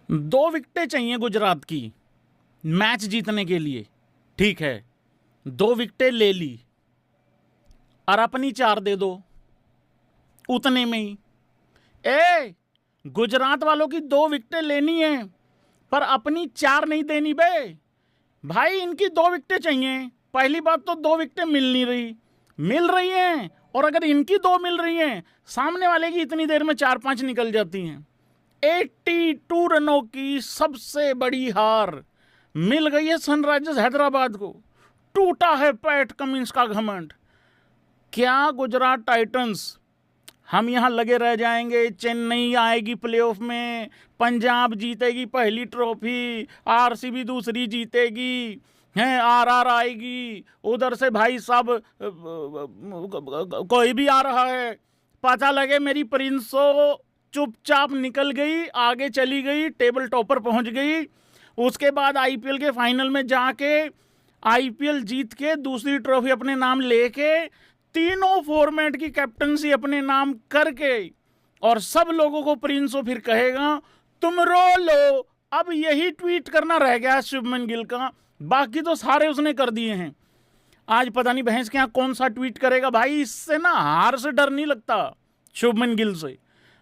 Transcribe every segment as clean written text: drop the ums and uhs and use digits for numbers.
2 विकेटें चाहिए गुजरात की मैच जीतने के लिए। ठीक है, 2 विकेटें ले ली और अपनी 4 दे दो उतने में ही। गुजरात वालों की 2 विकेटें लेनी है पर अपनी 4 नहीं देनी बे भाई। इनकी 2 विकेटें चाहिए। पहली बात तो 2 विकेटें मिल नहीं रही, मिल रही हैं, और अगर इनकी 2 मिल रही हैं, सामने वाले की इतनी देर में 4-5 निकल जाती हैं। 82 रनों की सबसे बड़ी हार मिल गई है सनराइजर्स हैदराबाद को। टूटा है पैट कमिंस का घमंड। क्या गुजरात टाइटंस हम यहां लगे रह जाएंगे? चेन्नई आएगी प्लेऑफ में, पंजाब जीतेगी पहली ट्रॉफी, आरसीबी दूसरी जीतेगी, हैं आरआर आएगी, उधर से भाई साहब कोई भी आ रहा है, पता लगे मेरी प्रिंसो चुपचाप निकल गई, आगे चली गई, टेबल टॉपर पहुंच गई। उसके बाद आईपीएल के फाइनल में जाके आईपीएल जीत के दूसरी ट्रॉफी अपने नाम लेके, तीनों फॉर्मेट की कैप्टनसी अपने नाम करके, और सब लोगों को प्रिंसो फिर कहेगा तुम रो लो। अब यही ट्वीट करना रह गया शुभमन गिल का, बाकी तो सारे उसने कर दिए हैं। आज पता नहीं भैंस के यहाँ कौन सा ट्वीट करेगा भाई। इससे ना हार से डर नहीं लगता शुभमन गिल से,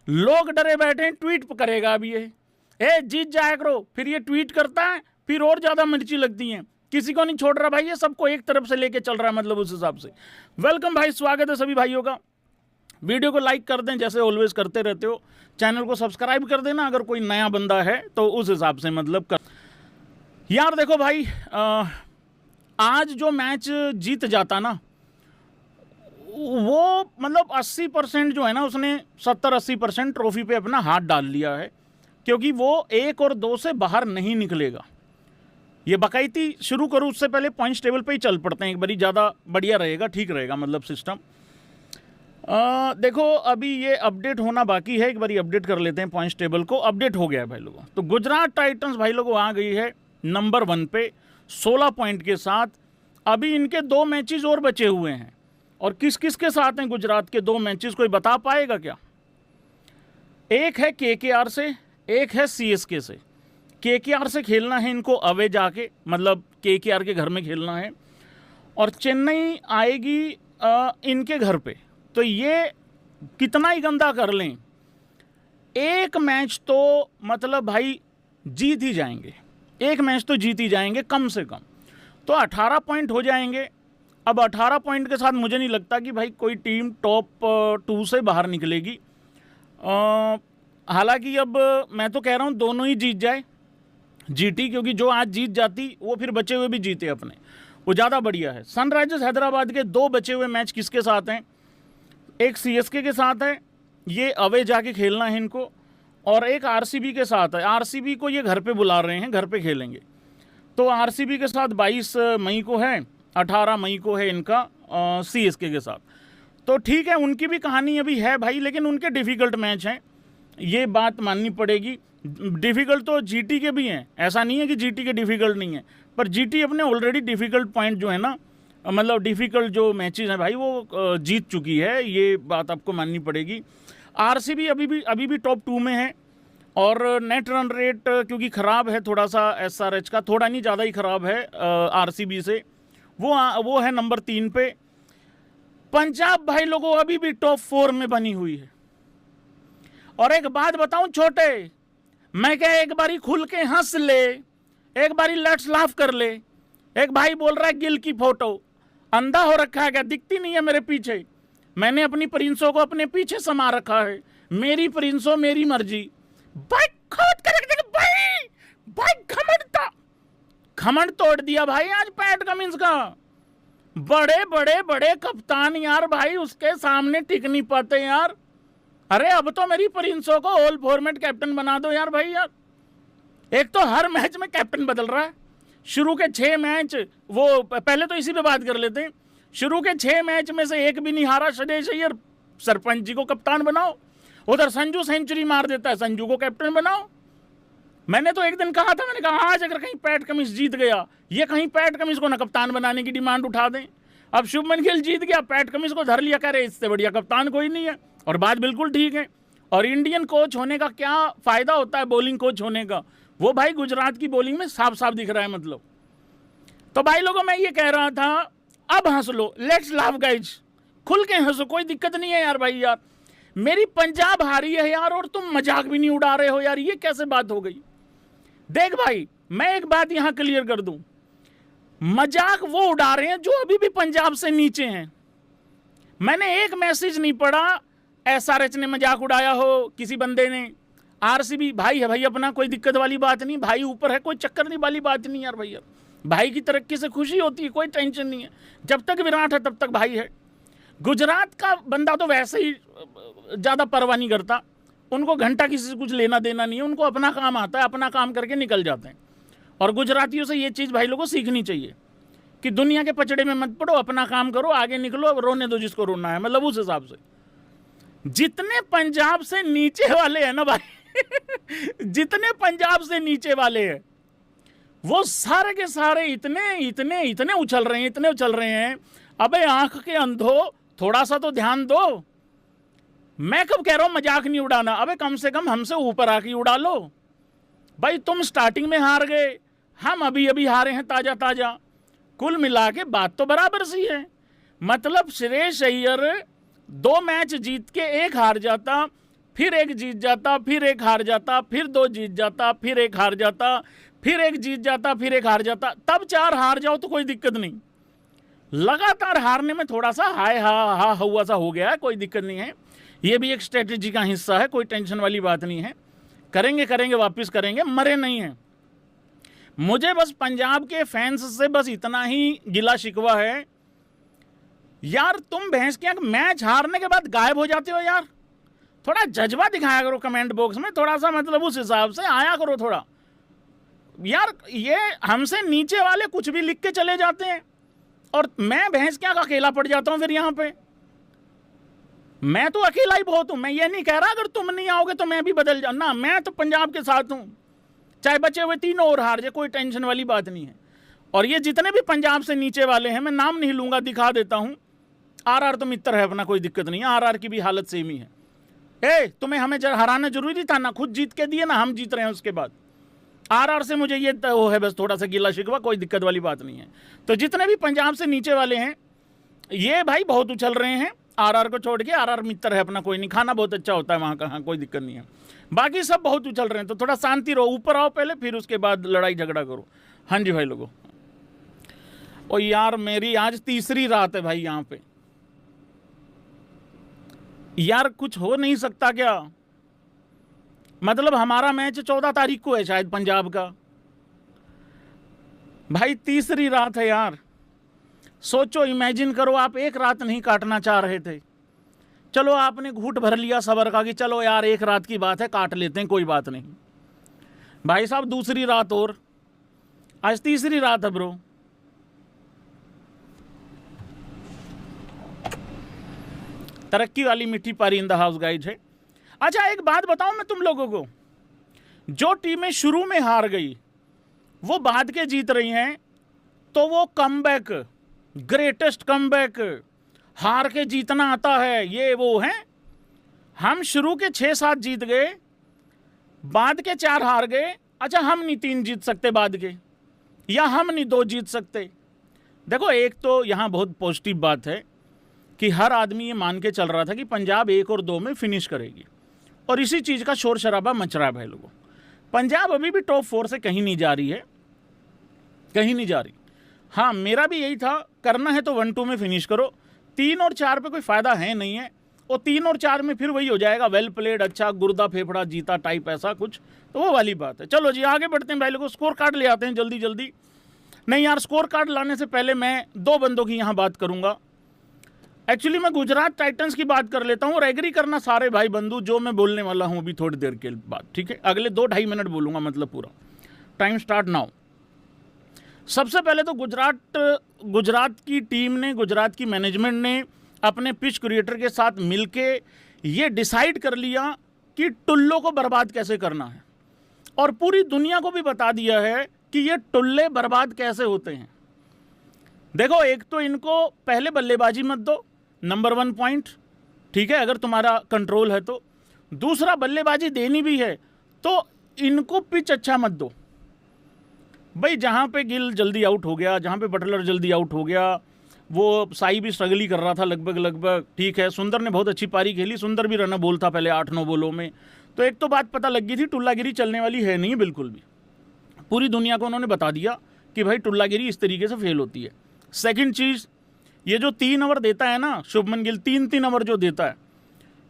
लोग डरे बैठे हैं, ट्वीट करेगा अब ये। जीत जाया करो, फिर ये ट्वीट करता है, फिर और ज्यादा मिर्ची लगती हैं। किसी को नहीं छोड़ रहा भाई, ये सबको एक तरफ से लेके चल रहा है, मतलब उस हिसाब से। वेलकम भाई, स्वागत है सभी भाइयों का। वीडियो को लाइक कर दें जैसे ऑलवेज करते रहते हो, चैनल को सब्सक्राइब कर देना अगर कोई नया बंदा है तो उस हिसाब से मतलब कर। यार देखो भाई, आज जो मैच जीत जाता ना, वो मतलब 80% जो है ना, उसने 70-80% ट्रॉफी पे अपना हाथ डाल लिया है, क्योंकि वो 1 और 2 से बाहर नहीं निकलेगा। ये बाकायदी शुरू करूँ उससे पहले पॉइंट्स टेबल पे ही चल पड़ते हैं एक बारी, ज़्यादा बढ़िया रहेगा, ठीक रहेगा मतलब सिस्टम। देखो अभी ये अपडेट होना बाकी है, एक बारी अपडेट कर लेते हैं पॉइंट्स टेबल को। अपडेट हो गया है भाई लोगों। तो गुजरात टाइटंस भाई लोगों आ गई है नंबर 1 पे 16 पॉइंट के साथ। अभी इनके 2 मैचेस और बचे हुए हैं, और किस किस के साथ हैं गुजरात के 2 मैचेस, कोई बता पाएगा क्या? एक है केकेआर से, एक है सीएसके से। केकेआर से खेलना है इनको अवे जाके, मतलब केकेआर के घर में खेलना है, और चेन्नई आएगी इनके घर पे। तो ये कितना ही गंदा कर लें, एक मैच तो मतलब भाई जीत ही जाएंगे, एक मैच तो जीत ही जाएंगे कम से कम। तो 18 पॉइंट हो जाएंगे। अब 18 पॉइंट के साथ मुझे नहीं लगता कि भाई कोई टीम टॉप 2 से बाहर निकलेगी। हालांकि अब मैं तो कह रहा हूँ दोनों ही जीत जाए जीटी, क्योंकि जो आज जीत जाती वो फिर बचे हुए भी जीते अपने, वो ज़्यादा बढ़िया है। सनराइजर्स हैदराबाद के 2 बचे हुए मैच किसके साथ हैं? एक सीएसके के साथ है, ये अवे जाके खेलना है इनको, और एक आरसीबी के साथ है। आरसीबी को ये घर पे बुला रहे हैं, घर पे खेलेंगे। तो आरसीबी के साथ 22 मई को है, 18 मई को है इनका सीएसके के साथ। तो ठीक है, उनकी भी कहानी अभी है भाई, लेकिन उनके डिफ़िकल्ट मैच हैं, ये बात माननी पड़ेगी। डिफ़िकल्ट तो जीटी के भी हैं, ऐसा नहीं है कि जीटी के डिफ़िकल्ट नहीं है, पर जीटी अपने ऑलरेडी डिफ़िकल्ट पॉइंट जो है ना, मतलब डिफ़िकल्ट जो मैचेस हैं भाई वो जीत चुकी है, ये बात आपको माननी पड़ेगी। आरसीबी अभी भी टॉप 2 में है, और नेट रन रेट क्योंकि ख़राब है थोड़ा सा एसआरएच का, थोड़ा नहीं ज़्यादा ही ख़राब है आरसीबी से, वो है नंबर 3 पे। पंजाब भाई लोगों अभी भी टॉप 4 में बनी हुई है। और एक बात बताऊं छोटे, मैं क्या एक बारी खुल के हंस ले, एक बारी लेट्स लाफ कर ले। एक भाई बोल रहा है गिल की फोटो, अंधा हो रखा है क्या, दिखती नहीं है मेरे पीछे? मैंने अपनी प्रिंसों को अपने पीछे समा रखा है, मेरी प्रिंसों मेरी मर्जी। भाई खोद कर रख देगा भाई, भाई घमंड तोड़ दिया भाई आज पैट कमिंस का। बड़े बड़े बड़े कप्तान यार भाई उसके सामने टिक नहीं पाते यार। अरे अब तो मेरी प्रिंसों को ऑल फॉर्मेट कैप्टन बना दो यार भाई यार। एक तो हर मैच में कैप्टन बदल रहा है, शुरू के 6 मैच, वो पहले तो इसी पे बात कर लेते हैं। शुरू के 6 मैच में से एक भी नहीं हारा शदेश अय्यर, सरपंच जी को कप्तान बनाओ। उधर संजू सेंचुरी मार देता है, संजू को कैप्टन बनाओ। मैंने तो एक दिन कहा था, मैंने कहा आज अगर कहीं पैट कमिंस जीत गया, ये कहीं पैट कमिंस को ना कप्तान बनाने की डिमांड उठा दें। अब शुभमन गिल जीत गया, पैट कमिंस को धर लिया, कह रहे इससे बढ़िया कप्तान कोई नहीं है, और बात बिल्कुल ठीक है। और इंडियन कोच होने का क्या फायदा होता है बॉलिंग कोच होने का, वो भाई गुजरात की बॉलिंग में साफ साफ दिख रहा है। मतलब तो भाई लोगों, मैं ये कह रहा था, अब हंस लो, लेट्स लाफ गाइज, खुल के हंसो, कोई दिक्कत नहीं है यार। भाई यार मेरी पंजाब हारी है यार, और तुम मजाक भी नहीं उड़ा रहे हो यार, ये कैसे बात हो गई। देख भाई, मैं एक बात यहां क्लियर कर दूं, मजाक वो उड़ा रहे हैं जो अभी भी पंजाब से नीचे हैं। मैंने एक मैसेज नहीं पढ़ा एसआरएच ने मजाक उड़ाया हो, किसी बंदे ने। आरसीबी भाई है भाई अपना, कोई दिक्कत वाली बात नहीं, भाई ऊपर है, कोई चक्कर नहीं वाली बात नहीं यार। भैया भाई की तरक्की से खुशी होती है, कोई टेंशन नहीं है, जब तक विराट है तब तक भाई है। गुजरात का बंदा तो वैसे ही ज़्यादा परवाह नहीं करता, उनको घंटा किसी से कुछ लेना देना नहीं है, उनको अपना काम आता है, अपना काम करके निकल जाते हैं। और गुजरातियों से ये चीज़ भाई लोगों को सीखनी चाहिए कि दुनिया के पचड़े में मत पड़ो, अपना काम करो, आगे निकलो, अब रोने दो जिसको रोना है। मतलब उस हिसाब से जितने पंजाब से नीचे वाले हैं ना भाई जितने पंजाब से नीचे वाले हैं वो सारे के सारे इतने इतने इतने उछल रहे हैं, इतने उछल रहे हैं। अबे आंख के अंधो, थोड़ा सा तो ध्यान दो। मैं कब कह रहा हूं मजाक नहीं उड़ाना, अबे कम से कम हमसे ऊपर आके उड़ा लो भाई। तुम स्टार्टिंग में हार गए, हम अभी अभी हारे हैं ताजा ताजा, कुल मिला के बात तो बराबर सी है। मतलब श्रेयस अय्यर 2 मैच जीत के 1 हार जाता, फिर 1 जीत जाता, फिर 1 हार जाता, फिर 2 जीत जाता, फिर 1 हार जाता, फिर 1 जीत जाता, फिर 1 हार जाता, तब 4 हार जाओ तो कोई दिक्कत नहीं। लगातार हारने में थोड़ा सा हाय हा हुआ सा हो गया है, कोई दिक्कत नहीं है, ये भी एक स्ट्रेटेजी का हिस्सा है, कोई टेंशन वाली बात नहीं है। करेंगे करेंगे वापस करेंगे, मरे नहीं हैं। मुझे बस पंजाब के फैंस से बस इतना ही गिला शिकवा है यार, तुम भैंस के मैच हारने के बाद गायब हो जाते हो यार। थोड़ा जज्बा दिखाया करो कमेंट बॉक्स में, थोड़ा सा मतलब उस हिसाब से आया करो थोड़ा यार। ये हमसे नीचे वाले कुछ भी लिख के चले जाते हैं और मैं भैंस क्या अकेला पड़ जाता हूं फिर यहां पे। मैं तो अकेला ही बहुत हूं, मैं ये नहीं कह रहा अगर तुम नहीं आओगे तो मैं भी बदल जाऊं ना, मैं तो पंजाब के साथ हूं, चाहे बचे हुए 3 और हार जाए, कोई टेंशन वाली बात नहीं है। और ये जितने भी पंजाब से नीचे वाले हैं, मैं नाम नहीं लूंगा, दिखा देता हूं। आरआर तो मित्र है अपना, कोई दिक्कत नहीं है, आरआर की भी हालत सेम ही है। तुम्हें हमें हराना जरूरी था ना, खुद जीत के दिए ना, हम जीत रहे हैं उसके बाद। आरआर से मुझे ये वो है बस थोड़ा सा गिला शिकवा, कोई दिक्कत वाली बात नहीं है। तो जितने भी पंजाब से नीचे वाले हैं ये भाई बहुत उछल रहे हैं, आरआर को छोड़ के। आरआर मित्र है अपना, कोई नहीं, खाना बहुत अच्छा होता है वहाँ का, हाँ कोई दिक्कत नहीं है। बाकी सब बहुत उछल रहे हैं, तो थोड़ा शांति रहो, ऊपर आओ पहले, फिर उसके बाद लड़ाई झगड़ा करो। हाँ जी भाई लोगों। और यार मेरी आज तीसरी रात है भाई यहाँ पे यार, कुछ हो नहीं सकता क्या? मतलब हमारा मैच 14 तारीख को है शायद पंजाब का, भाई तीसरी रात है यार। सोचो, इमेजिन करो, आप एक रात नहीं काटना चाह रहे थे, चलो आपने घूंट भर लिया सबर का कि चलो यार एक रात की बात है, काट लेते हैं, कोई बात नहीं। भाई साहब दूसरी रात और आज तीसरी रात है ब्रो। तरक्की वाली मिट्टी पारी इन द हाउस गाइज है। अच्छा एक बात बताऊं मैं तुम लोगों को, जो टीमें शुरू में हार गई वो बाद के जीत रही हैं, तो वो कमबैक, ग्रेटेस्ट कमबैक, हार के जीतना आता है, ये वो है। हम शुरू के 6-7 जीत गए, बाद के 4 हार गए। अच्छा हम नहीं 3 जीत सकते बाद के, या हम नहीं 2 जीत सकते? देखो एक तो यहाँ बहुत पॉजिटिव बात है कि हर आदमी ये मान के चल रहा था कि पंजाब 1 और 2 में फिनिश करेगी, और इसी चीज़ का शोर शराबा मच रहा है भाई लोगों। पंजाब अभी भी टॉप 4 से कहीं नहीं जा रही है, कहीं नहीं जा रही। हाँ मेरा भी यही था, करना है तो 1-2 में फिनिश करो, 3 और 4 पे कोई फ़ायदा है नहीं है। और 3 और 4 में फिर वही हो जाएगा, वेल प्लेड, अच्छा गुर्दा फेफड़ा जीता टाइप, ऐसा कुछ, तो वो वाली बात है। चलो जी आगे बढ़ते हैं भाई लोगों, स्कोर कार्ड ले आते हैं जल्दी जल्दी। नहीं यार, स्कोर कार्ड लाने से पहले मैं 2 बंदों की यहाँ बात करूँगा। एक्चुअली मैं गुजरात टाइटंस की बात कर लेता हूँ, और एग्री करना सारे भाई बंधु जो मैं बोलने वाला हूँ अभी थोड़ी देर के बाद, ठीक है? अगले 2-2.5 मिनट बोलूँगा, मतलब पूरा टाइम स्टार्ट नाउ। सबसे पहले तो गुजरात की टीम ने, गुजरात की मैनेजमेंट ने अपने पिच क्रिएटर के साथ मिलके ये डिसाइड कर लिया कि टुल्लों को बर्बाद कैसे करना है, और पूरी दुनिया को भी बता दिया है कि ये टुल्ले बर्बाद कैसे होते हैं। देखो एक तो इनको पहले बल्लेबाजी मत दो, नंबर 1 पॉइंट, ठीक है, अगर तुम्हारा कंट्रोल है तो। दूसरा बल्लेबाजी देनी भी है तो इनको पिच अच्छा मत दो भाई। जहाँ पे गिल जल्दी आउट हो गया, जहाँ पे बटलर जल्दी आउट हो गया, वो साई भी स्ट्रगल ही कर रहा था लगभग। ठीक है, सुंदर ने बहुत अच्छी पारी खेली, सुंदर भी रन बॉल था पहले 8-9 बॉलों में। तो एक तो बात पता लग गई थी टुल्लागिरी चलने वाली है नहीं बिल्कुल भी। पूरी दुनिया को उन्होंने बता दिया कि भाई टुल्लागिरी इस तरीके से फेल होती है। सेकंड चीज़, ये जो 3 ओवर देता है ना शुभमन गिल, 3 ओवर जो देता है,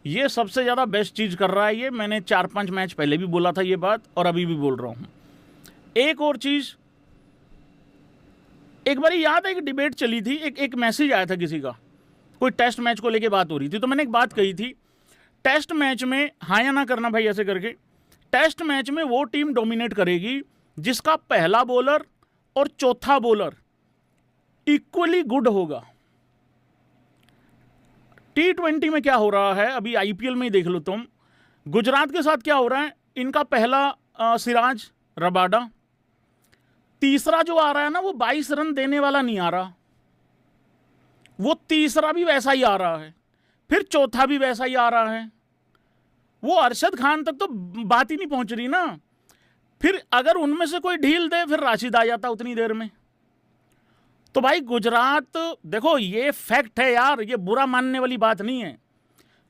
ये सबसे ज़्यादा बेस्ट चीज़ कर रहा है ये। मैंने 4-5 मैच पहले भी बोला था ये बात और अभी भी बोल रहा हूँ। एक और चीज़, एक बार याद है एक डिबेट चली थी, एक मैसेज आया था किसी का, कोई टेस्ट मैच को लेके बात हो रही थी, तो मैंने एक बात कही थी, टेस्ट मैच में हाँ या ना करना भाई ऐसे करके, टेस्ट मैच में वो टीम डोमिनेट करेगी जिसका पहला बॉलर और चौथा बॉलर इक्वली गुड होगा। T20 में क्या हो रहा है, अभी IPL में ही देख लो तुम, गुजरात के साथ क्या हो रहा है, इनका पहला सिराज रबाडा, तीसरा जो आ रहा है ना वो 22 रन देने वाला नहीं आ रहा, वो तीसरा भी वैसा ही आ रहा है, फिर चौथा भी वैसा ही आ रहा है। वो अरशद खान तक तो बात ही नहीं पहुंच रही ना। फिर अगर उनमें से कोई ढील दे फिर राशिद आ जाता उतनी देर में। तो भाई गुजरात, देखो ये फैक्ट है यार, ये बुरा मानने वाली बात नहीं है।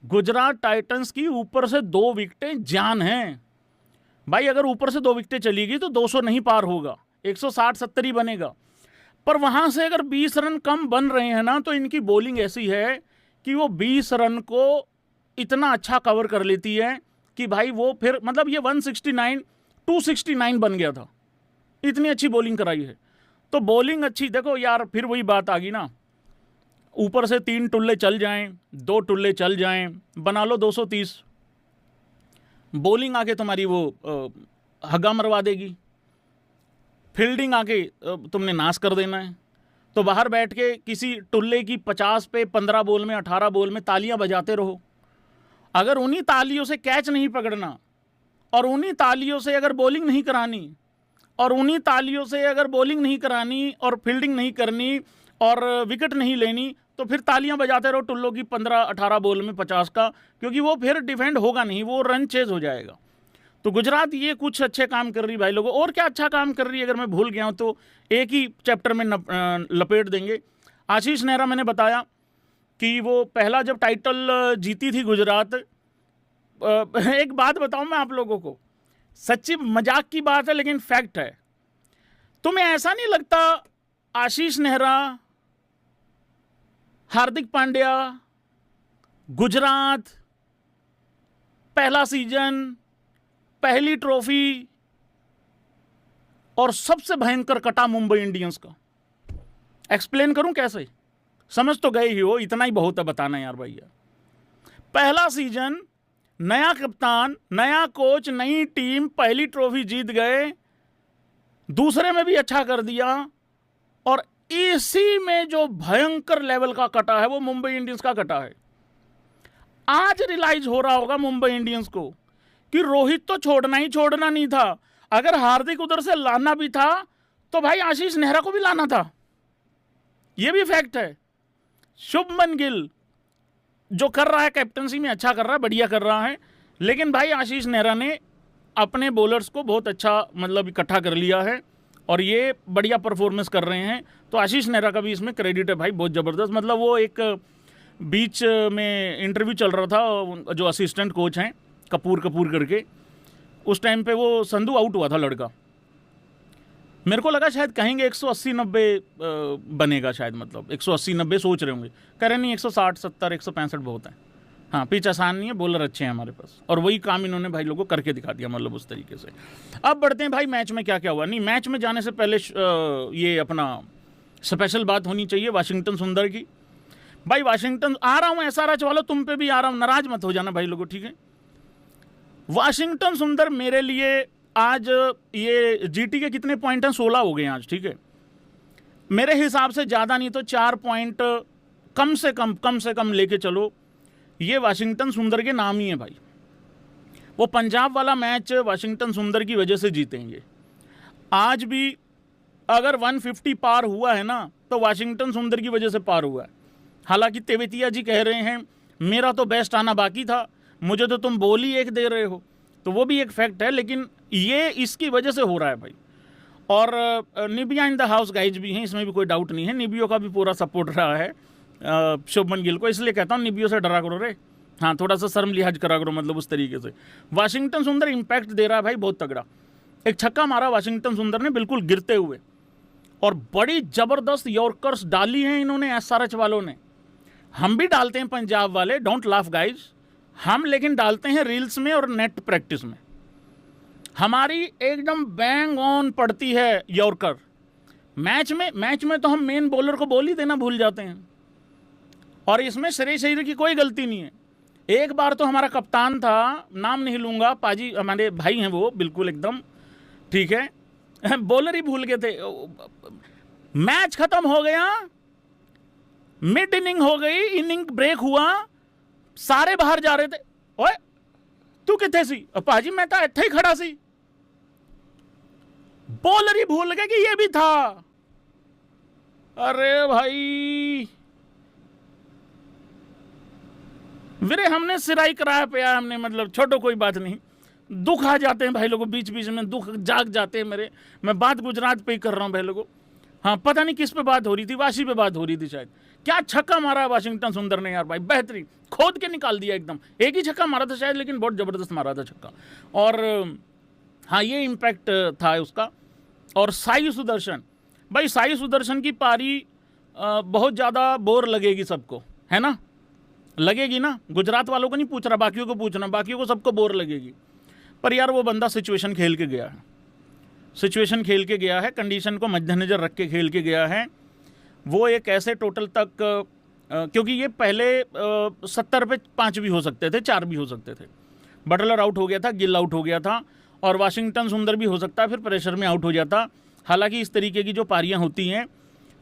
गुजरात टाइटंस की ऊपर से 2 विकेटें जान हैं भाई। अगर ऊपर से 2 विकेटें चली गई तो 200 नहीं पार होगा, 160-70 ही बनेगा। पर वहां से अगर 20 रन कम बन रहे हैं ना, तो इनकी बॉलिंग ऐसी है कि वो 20 रन को इतना अच्छा कवर कर लेती है कि भाई वो फिर मतलब ये 169 269 बन गया था, इतनी अच्छी बॉलिंग कराई है। तो बॉलिंग अच्छी, देखो यार फिर वही बात आ गई ना, ऊपर से 3 टुल्ले चल जाएं, 2 टुल्ले चल जाएं, बना लो 230, बॉलिंग आके तुम्हारी वो हग्गा मरवा देगी, फील्डिंग आके तुमने नाश कर देना है। तो बाहर बैठ के किसी टुल्ले की 50 पे 15 बॉल में 18 बॉल में तालियां बजाते रहो। अगर उन्हीं तालियों से कैच नहीं पकड़ना और उन्हीं तालियों से अगर बॉलिंग नहीं करानी और उन्हीं तालियों से अगर बॉलिंग नहीं करानी और फील्डिंग नहीं करनी और विकेट नहीं लेनी, तो फिर तालियां बजाते रहो टुल्लों की 15-18 बॉल में 50 का, क्योंकि वो फिर डिफेंड होगा नहीं, वो रन चेज हो जाएगा। तो गुजरात ये कुछ अच्छे काम कर रही भाई लोगों। और क्या अच्छा काम कर रही है अगर मैं भूल गया हूँ तो एक ही चैप्टर में लपेट देंगे। आशीष नेहरा, मैंने बताया कि वो पहला जब टाइटल जीती थी गुजरात, एक बात बताऊं मैं आप लोगों को, सच्ची मजाक की बात है लेकिन फैक्ट है, तुम्हें ऐसा नहीं लगता आशीष नेहरा, हार्दिक पांड्या, गुजरात, पहला सीजन, पहली ट्रॉफी और सबसे भयंकर कटा मुंबई इंडियंस का? एक्सप्लेन करूं कैसे? समझ तो गए ही हो, इतना ही बहुत है बताना यार भैया। पहला सीजन, नया कप्तान, नया कोच, नई टीम, पहली ट्रॉफी जीत गए, दूसरे में भी अच्छा कर दिया, और इसी में जो भयंकर लेवल का कटा है वो मुंबई इंडियंस का कटा है। आज रियलाइज हो रहा होगा मुंबई इंडियंस को कि रोहित तो छोड़ना ही छोड़ना नहीं था, अगर हार्दिक उधर से लाना भी था तो भाई आशीष नेहरा को भी लाना था। यह भी फैक्ट है। शुभमन गिल जो कर रहा है कैप्टनसी में अच्छा कर रहा है, बढ़िया कर रहा है, लेकिन भाई आशीष नेहरा ने अपने बॉलर्स को बहुत अच्छा मतलब इकट्ठा कर लिया है और ये बढ़िया परफॉर्मेंस कर रहे हैं। तो आशीष नेहरा का भी इसमें क्रेडिट है भाई, बहुत ज़बरदस्त। मतलब वो एक बीच में इंटरव्यू चल रहा था, जो असिस्टेंट कोच हैं कपूर करके, उस टाइम पे वो संधू आउट हुआ था लड़का, मेरे को लगा शायद कहेंगे 180-90 बनेगा शायद, मतलब 180-90 सोच रहे होंगे, कह रहे नहीं 160-70 165 बहुत है। हाँ, पिच आसान नहीं है, बॉलर अच्छे हैं हमारे पास, और वही काम इन्होंने भाई लोगों को करके दिखा दिया, मतलब उस तरीके से। अब बढ़ते हैं भाई मैच में क्या क्या हुआ। नहीं, मैच में जाने से पहले ये अपना स्पेशल बात होनी चाहिए वाशिंगटन सुंदर की। भाई वाशिंगटन, आ रहा हूँ SRH वालों, तुम पे भी आ रहा हूँ, नाराज मत हो जाना भाई लोगों, ठीक है। वाशिंगटन सुंदर मेरे लिए आज, ये जीटी के कितने पॉइंट हैं, 16 हो गए आज, ठीक है। मेरे हिसाब से ज़्यादा नहीं तो 4 पॉइंट कम से कम लेके चलो, ये वाशिंगटन सुंदर के नाम ही है भाई। वो पंजाब वाला मैच वाशिंगटन सुंदर की वजह से जीतेंगे। आज भी अगर 150 पार हुआ है ना तो वाशिंगटन सुंदर की वजह से पार हुआ है। हालांकि तेवेतिया जी कह रहे हैं मेरा तो बेस्ट आना बाकी था, मुझे तो तुम बोल ही एक दे रहे हो, तो वो भी एक फैक्ट है। लेकिन ये इसकी वजह से हो रहा है भाई। और निबिया इन द हाउस गाइज भी हैं, इसमें भी कोई डाउट नहीं है। निबियो का भी पूरा सपोर्ट रहा है शुभमन गिल को, इसलिए कहता हूँ निबियो से डरा करो रे, हाँ थोड़ा सा शर्म लिहाज करा करो, मतलब उस तरीके से। वाशिंगटन सुंदर इम्पैक्ट दे रहा है भाई बहुत तगड़ा। एक छक्का मारा वाशिंगटन सुंदर ने बिल्कुल गिरते हुए, और बड़ी ज़बरदस्त यॉर्कर्स डाली हैं इन्होंने एसआरएच वालों ने। हम भी डालते हैं पंजाब वाले, डोंट लाफ गाइज, हम लेकिन डालते हैं रील्स में और नेट प्रैक्टिस में। हमारी एकदम बैंग ऑन पड़ती है यॉर्कर। मैच में तो हम मेन बॉलर को बॉल ही देना भूल जाते हैं, और इसमें श्रेयस अय्यर की कोई गलती नहीं है। एक बार तो हमारा कप्तान था, नाम नहीं लूँगा, पाजी हमारे भाई हैं वो, बिल्कुल एकदम ठीक है, बॉलर ही भूल गए थे। मैच खत्म हो गया, मिड इनिंग हो गई, इनिंग ब्रेक हुआ, सारे बाहर जा रहे थे, ओए तू किथे सी? पाजी मैं तो इत्थे ही खड़ा सी। बॉलर ही भूल गए कि ये भी था। अरे भाई वीरे हमने सिराई कराया पे, हमने मतलब छोटो कोई बात नहीं, दुख आ जाते हैं भाई लोगों, बीच बीच में दुख जाग जाते हैं मेरे। मैं बात गुजरात पे ही कर रहा हूँ भाई लोगों। हाँ पता नहीं किस पे बात हो रही थी, वाशी पे बात हो रही थी शायद। क्या छक्का मारा वाशिंगटन सुंदर ने यार भाई, बेहतरीन, खोद के निकाल दिया एकदम। एक ही छक्का मारा था शायद, लेकिन बहुत ज़बरदस्त मारा था छक्का। और हाँ ये इम्पैक्ट था उसका। और साई सुदर्शन, भाई साई सुदर्शन की पारी बहुत ज़्यादा बोर लगेगी सबको, है ना, लगेगी ना। गुजरात वालों को नहीं पूछ रहा, बाकियों को पूछना, बाकियों को सबको बोर लगेगी। पर यार वो बंदा सिचुएशन खेल के गया है, सिचुएशन खेल के गया है, कंडीशन को मद्देनजर रख के खेल के गया है। वो एक ऐसे टोटल तक क्योंकि ये पहले 70 पे 5 भी हो सकते थे, 4 भी हो सकते थे। बटलर आउट हो गया था, गिल आउट हो गया था, और वाशिंगटन सुंदर भी हो सकता है, फिर प्रेशर में आउट हो जाता। हालांकि इस तरीके की जो पारियां होती हैं,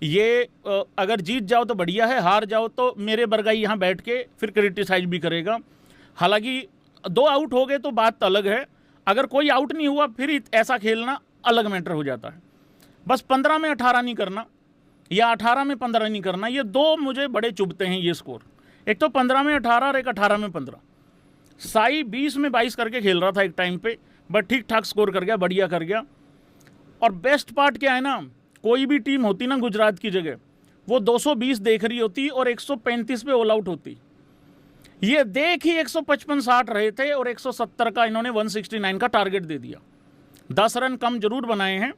ये अगर जीत जाओ तो बढ़िया है, हार जाओ तो मेरे बरगाई यहाँ बैठ के फिर क्रिटिसाइज भी करेगा। हालांकि 2 आउट हो गए तो बात अलग है, अगर कोई आउट नहीं हुआ फिर ऐसा खेलना अलग मैटर हो जाता है। बस 15 में 18 नहीं करना, या 18 में 15 नहीं करना, ये 2 मुझे बड़े चुभते हैं ये स्कोर। एक तो 15 में 18 और एक 18 में 15। साई 20 में 22 करके खेल रहा था एक टाइम पे, बट ठीक ठाक स्कोर कर गया, बढ़िया कर गया। और बेस्ट पार्ट क्या है ना, कोई भी टीम होती ना गुजरात की जगह, वो 220 देख रही होती और 135 पे ऑल आउट होती। ये देख ही 155-60 रहे थे, और 170 का इन्होंने 169 का टारगेट दे दिया। 10 रन कम जरूर बनाए हैं,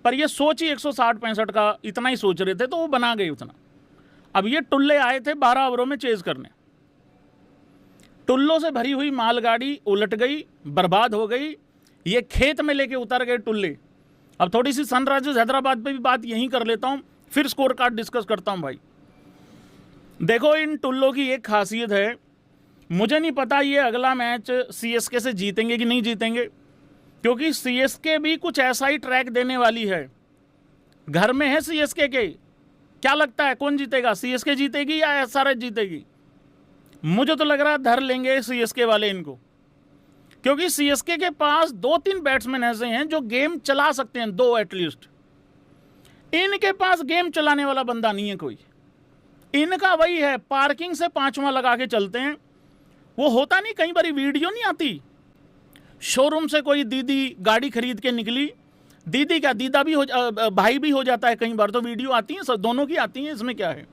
पर ये सोच ही 160-65 का इतना ही सोच रहे थे, तो वो बना गए उतना। अब ये टुल्ले आए थे 12 ओवरों में चेज करने, टुल्लों से भरी हुई मालगाड़ी उलट गई, बर्बाद हो गई, ये खेत में लेके उतर गए टुल्ले। अब थोड़ी सी सनराइजर्स हैदराबाद पे भी बात यहीं कर लेता हूँ, फिर स्कोर कार्ड डिस्कस करता हूँ भाई। देखो इन टुल्लों की एक खासियत है, मुझे नहीं पता ये अगला मैच सीएसके से जीतेंगे कि नहीं जीतेंगे, क्योंकि सीएसके भी कुछ ऐसा ही ट्रैक देने वाली है। घर में है सीएसके के, क्या लगता है कौन जीतेगा, सीएसके जीतेगी या एसआरएच जीतेगी? मुझे तो लग रहा है धर लेंगे सीएसके वाले इनको, क्योंकि सीएसके के पास 2-3 बैट्समैन ऐसे हैं जो गेम चला सकते हैं, 2 एटलीस्ट। इनके पास गेम चलाने वाला बंदा नहीं है कोई। इनका वही है, पार्किंग से 5वां लगा के चलते हैं। वो होता नहीं, कई बार वीडियो नहीं आती, शोरूम से कोई दीदी गाड़ी खरीद के निकली, दीदी क्या दीदा भी हो भाई भी हो जाता है, कई बार तो वीडियो आती है, सब दोनों की आती हैं, इसमें क्या है।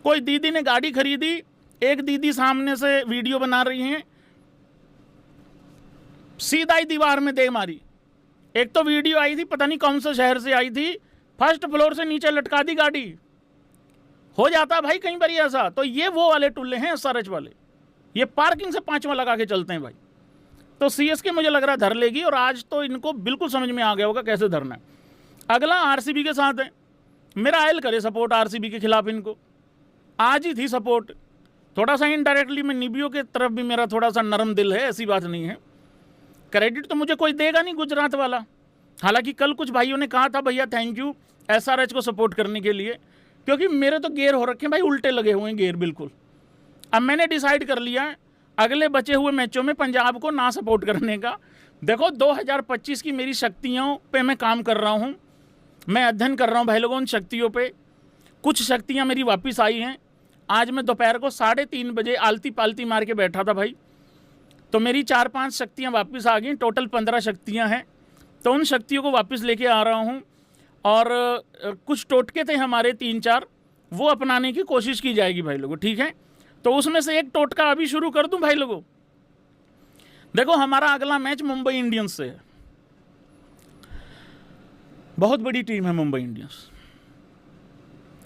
कोई दीदी ने गाड़ी खरीदी, एक दीदी सामने से वीडियो बना रही हैं, सीधा ही दीवार में दे मारी। एक तो वीडियो आई थी, पता नहीं कौन से शहर से आई थी, फर्स्ट फ्लोर से नीचे लटका दी गाड़ी। हो जाता भाई कई बार ऐसा। तो ये वो वाले टुल्ले हैं एसआरएच वाले, ये पार्किंग से 5वां लगा के चलते हैं भाई। तो सीएसके मुझे लग रहा है धर लेगी, और आज तो इनको बिल्कुल समझ में आ गया होगा कैसे धरना है। अगला आरसीबी के साथ है, मेरा आयल करे सपोर्ट आरसीबी के खिलाफ इनको, आज ही थी सपोर्ट। थोड़ा सा इनडायरेक्टली मैं निबियो के तरफ भी मेरा थोड़ा सा नरम दिल है, ऐसी बात नहीं है। क्रेडिट तो मुझे कोई देगा नहीं गुजरात वाला। हालांकि कल कुछ भाइयों ने कहा था भैया थैंक यू एसआरएच को सपोर्ट करने के लिए, क्योंकि मेरे तो गेयर हो रखे हैं भाई, उल्टे लगे हुए हैं गेयर बिल्कुल। अब मैंने डिसाइड कर लिया है अगले बचे हुए मैचों में पंजाब को ना सपोर्ट करने का। देखो 2025 की मेरी शक्तियों पे मैं काम कर रहा हूँ, मैं अध्ययन कर रहा हूँ भाई लोगों उन शक्तियों पे। कुछ शक्तियाँ मेरी वापस आई हैं। आज मैं दोपहर को 3:30 बजे आलती पालती मार के बैठा था भाई, तो मेरी 4-5 शक्तियाँ वापस आ गई, टोटल 15 शक्तियाँ हैं। तो उन शक्तियों को वापस लेके आ रहा हूँ और कुछ टोटके थे हमारे 3-4, वो अपनाने की कोशिश की जाएगी भाई लोगों, ठीक है। तो उसमें से एक टोटका अभी शुरू कर दूं भाई लोगों। देखो हमारा अगला मैच मुंबई इंडियंस से है। बहुत बड़ी टीम है मुंबई इंडियंस,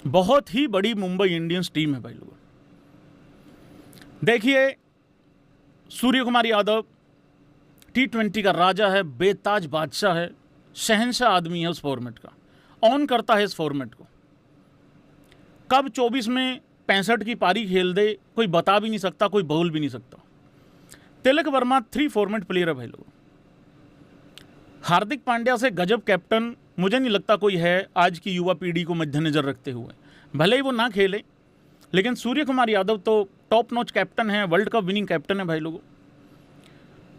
बहुत ही बड़ी मुंबई इंडियंस टीम है भाई लोगों। देखिए सूर्य कुमार यादव T20 का राजा है, बेताज बादशाह है, शहंशाह आदमी है उस फॉर्मेट का, ऑन करता है इस फॉर्मेट को। कब 24 में 65 की पारी खेल दे कोई बता भी नहीं सकता, कोई बोल भी नहीं सकता। तिलक वर्मा 3 फॉर्मेट प्लेयर है भाई लोगों। हार्दिक पांड्या से गजब कैप्टन मुझे नहीं लगता कोई है आज की युवा पीढ़ी को मद्देनजर रखते हुए, भले ही वो ना खेले, लेकिन सूर्य कुमार यादव तो टॉप नॉच कैप्टन है, वर्ल्ड कप विनिंग कैप्टन है भाई लोगों।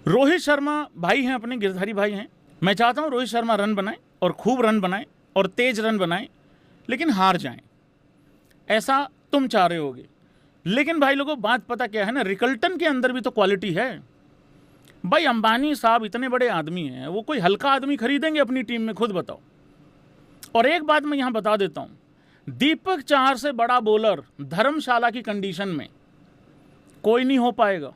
रोहित शर्मा भाई हैं, अपने गिरधारी भाई हैं। मैं चाहता हूं रोहित शर्मा रन बनाए और खूब रन बनाए और तेज रन बनाए, लेकिन हार जाएं, ऐसा तुम चाह रहे होगे। लेकिन भाई लोगों बात पता क्या है ना, रिकल्टन के अंदर भी तो क्वालिटी है भाई। अंबानी साहब इतने बड़े आदमी हैं, वो कोई हल्का आदमी खरीदेंगे अपनी टीम में, खुद बताओ। और एक बात मैं यहां बता देता हूं, दीपक चाहर से बड़ा बॉलर धर्मशाला की कंडीशन में कोई नहीं हो पाएगा।